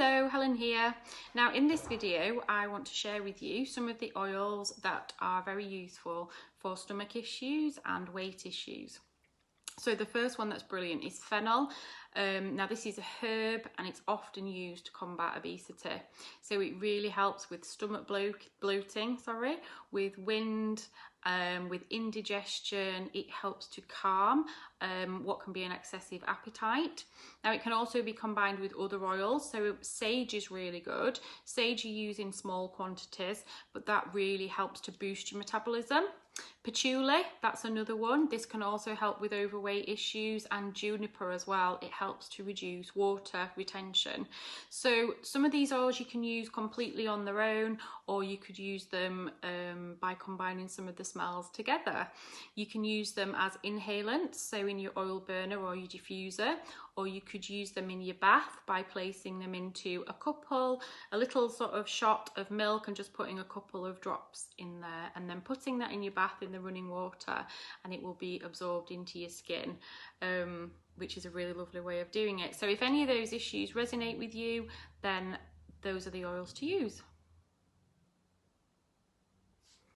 Hello, Helen here. Now in this video I want to share with you some of the oils that are very useful for stomach issues and weight issues. So the first one that's brilliant is fennel. Now this is a herb and it's often used to combat obesity. So it really helps with stomach bloating, with wind, with indigestion. It helps to calm what can be an excessive appetite. Now it can also be combined with other oils. So sage is really good. Sage you use in small quantities, but that really helps to boost your metabolism. Patchouli, that's another one. This can also help with overweight issues, and juniper as well. It helps to reduce water retention. So some of these oils you can use completely on their own, or you could use them by combining some of the smells together. You can use them as inhalants, so in your oil burner or your diffuser, or you could use them in your bath by placing them into a little sort of shot of milk and just putting a couple of drops in there, and then putting that in your bath in the running water, and it will be absorbed into your skin, which is a really lovely way of doing it. So if any of those issues resonate with you, then those are the oils to use.